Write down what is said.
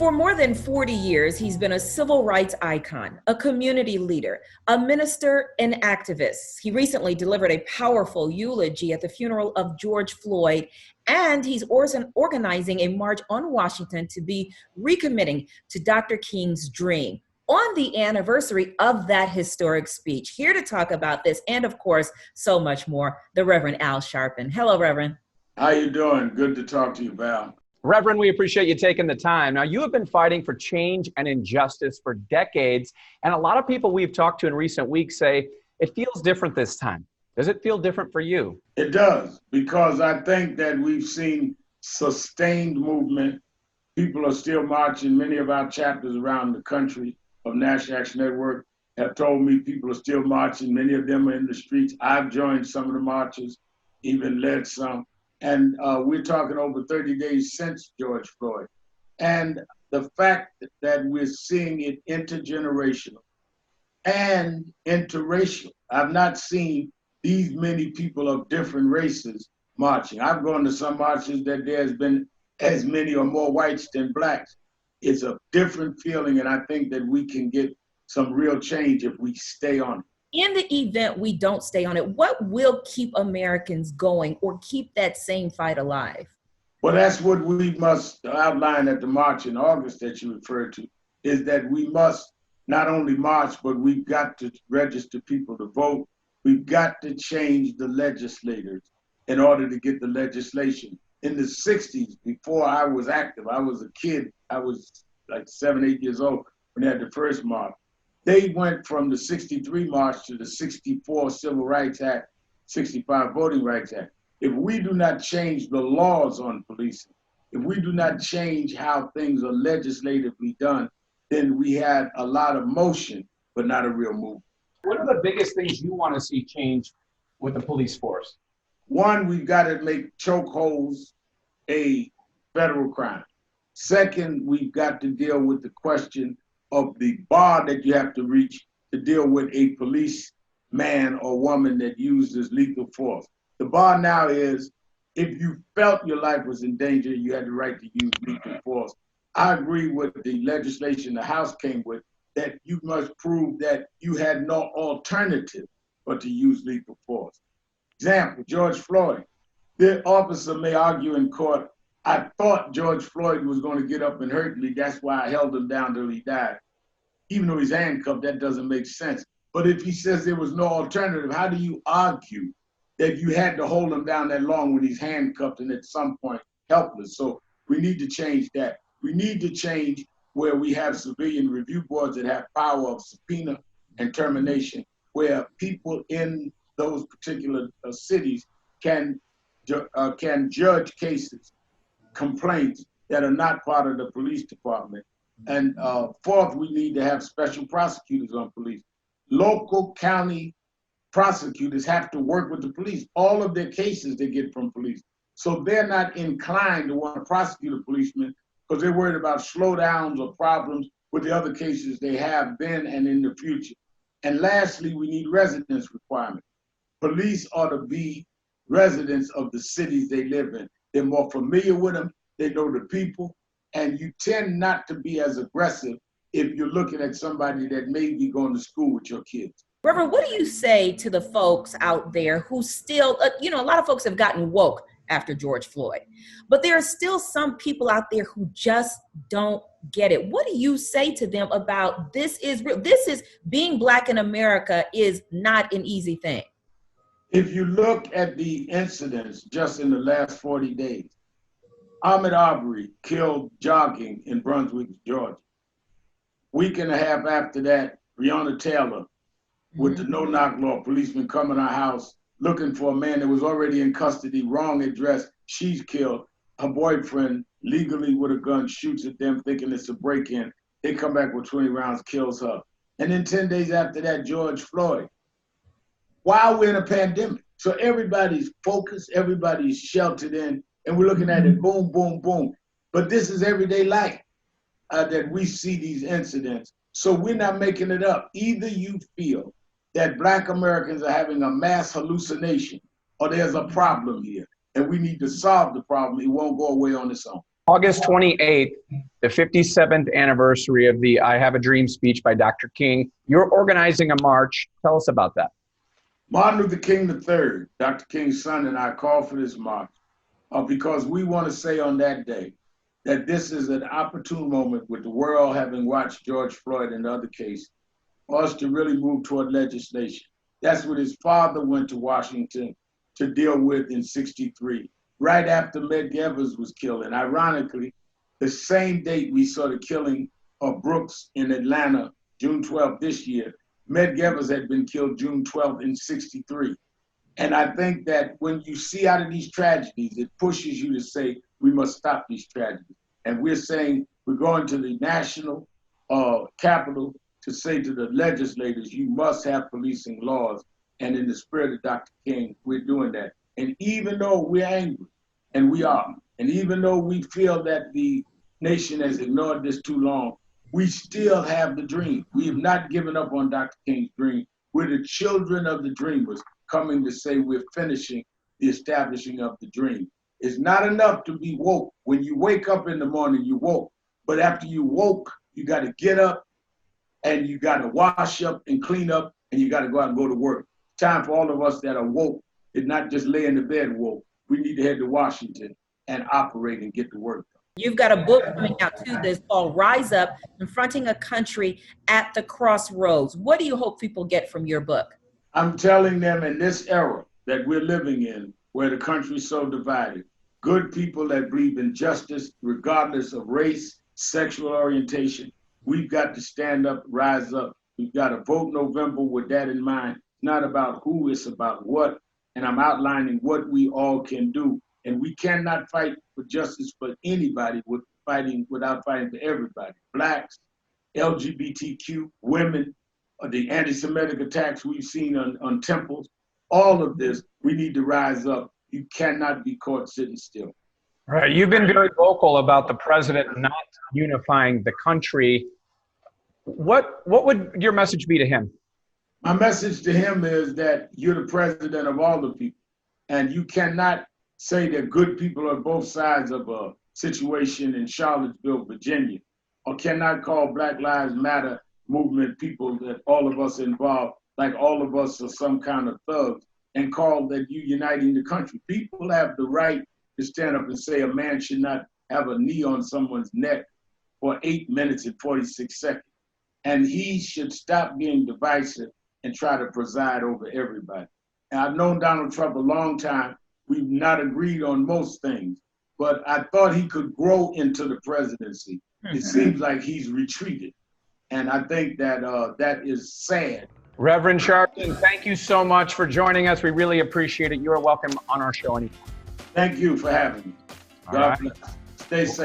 For more than 40 years, he's been a civil rights icon, a community leader, a minister, and activist. He recently delivered a powerful eulogy at the funeral of George Floyd, and he's organizing a march on Washington to be recommitting to Dr. King's dream on the anniversary of that historic speech. Here to talk about this and, of course, so much more, the Reverend Al Sharpton. Hello, Reverend. How you doing? Good to talk to you, Val. Reverend, we appreciate you taking the time. Now, you have been fighting for change and injustice for decades, and a lot of people we've talked to in recent weeks say it feels different this time. Does it feel different for you? It does, because I think that we've seen sustained movement. People are still marching. Many of our chapters around the country of National Action Network have told me people are still marching. Many of them are in the streets. I've joined some of the marches, even led some. And we're talking over 30 days since George Floyd. And the fact that we're seeing it intergenerational and interracial. I've not seen these many people of different races marching. I've gone to some marches that there's been as many or more whites than blacks. It's a different feeling, and I think that we can get some real change if we stay on it. In the event we don't stay on it, what will keep Americans going or keep that same fight alive? Well, that's what we must outline at the march in August that you referred to, is that we must not only march, but we've got to register people to vote. We've got to change the legislators in order to get the legislation. In the 60s, before I was active, I was a kid, I was like 7, 8 years old when they had the first march. They went from the 63 march to the 64 Civil Rights Act, 65 Voting Rights Act. If we do not change the laws on policing, if we do not change how things are legislatively done, then we had a lot of motion, but not a real movement. What are the biggest things you want to see change with the police force? One, we've got to make chokeholds a federal crime. Second, we've got to deal with the question of the bar that you have to reach to deal with a police man or woman that uses lethal force. The bar now is, if you felt your life was in danger, you had the right to use lethal force. I agree with the legislation the House came with, that you must prove that you had no alternative but to use lethal force. Example, George Floyd. The officer may argue in court, I thought George Floyd was going to get up and hurt me. That's why I held him down till he died. Even though he's handcuffed, that doesn't make sense. But if he says there was no alternative, how do you argue that you had to hold him down that long when he's handcuffed and at some point helpless? So we need to change that. We need to change where we have civilian review boards that have power of subpoena and termination, where people in those particular cities can judge cases, complaints that are not part of the police department. And fourth, we need to have special prosecutors on police. Local county prosecutors have to work with the police. All of their cases they get from police. So they're not inclined to want to prosecute a policeman because they're worried about slowdowns or problems with the other cases they have then and in the future. And lastly, we need residence requirements. Police ought to be residents of the cities they live in. They're more familiar with them. They know the people. And you tend not to be as aggressive if you're looking at somebody that may be going to school with your kids. Reverend, what do you say to the folks out there who still, a lot of folks have gotten woke after George Floyd, but there are still some people out there who just don't get it. What do you say to them about this is real? This is being Black in America is not an easy thing. If you look at the incidents just in the last 40 days, Ahmaud Arbery killed jogging in Brunswick, Georgia. Week and a half after that, Breonna Taylor, with the no-knock law, policemen come in our house looking for a man that was already in custody, wrong address, she's killed. Her boyfriend, legally with a gun, shoots at them thinking it's a break-in. They come back with 20 rounds, kills her. And then 10 days after that, George Floyd. While we're in a pandemic. So everybody's focused, everybody's sheltered in, and we're looking at it, boom, boom, boom. But this is everyday life that we see these incidents. So we're not making it up. Either you feel that Black Americans are having a mass hallucination or there's a problem here and we need to solve the problem. It won't go away on its own. August 28th, the 57th anniversary of the I Have a Dream speech by Dr. King. You're organizing a march. Tell us about that. Martin Luther King III, Dr. King's son, and I called for this march because we want to say on that day that this is an opportune moment with the world having watched George Floyd and the other case for us to really move toward legislation. That's what his father went to Washington to deal with in '63, right after Medgar Evers was killed. And ironically, the same date we saw the killing of Brooks in Atlanta, June 12th this year, Medgar Evers had been killed June 12th in '63. And I think that when you see out of these tragedies, it pushes you to say, we must stop these tragedies. And we're saying we're going to the national capital to say to the legislators, you must have policing laws. And in the spirit of Dr. King, we're doing that. And even though we're angry, and we are, and even though we feel that the nation has ignored this too long, we still have the dream. We have not given up on Dr. King's dream. We're the children of the dreamers coming to say we're finishing the establishing of the dream. It's not enough to be woke. When you wake up in the morning, you woke. But after you woke, you got to get up and you got to wash up and clean up and you got to go out and go to work. Time for all of us that are woke is not just lay in the bed woke. We need to head to Washington and operate and get to work. You've got a book coming out too that's called Rise Up, Confronting a Country at the Crossroads. What do you hope people get from your book? I'm telling them in this era that we're living in, where the country's so divided, good people that believe in justice, regardless of race, sexual orientation, we've got to stand up, rise up. We've got to vote November with that in mind. It's not about who, it's about what. And I'm outlining what we all can do. And we cannot fight for justice for anybody without fighting for everybody. Blacks, LGBTQ, women, the anti-Semitic attacks we've seen on temples, all of this, we need to rise up. You cannot be caught sitting still. Right. You've been very vocal about the president not unifying the country. What would your message be to him? My message to him is that you're the president of all the people, and you cannot say that good people are both sides of a situation in Charlottesville, Virginia, or cannot call Black Lives Matter movement people that all of us involved, like all of us are some kind of thugs, and call that you uniting the country. People have the right to stand up and say a man should not have a knee on someone's neck for 8 minutes and 46 seconds. And he should stop being divisive and try to preside over everybody. And I've known Donald Trump a long time. We've not agreed on most things, but I thought he could grow into the presidency. It seems like he's retreated. And I think that that is sad. Reverend Sharpton, thank you so much for joining us. We really appreciate it. You are welcome on our show anytime. Thank you for having me. God bless. Stay safe.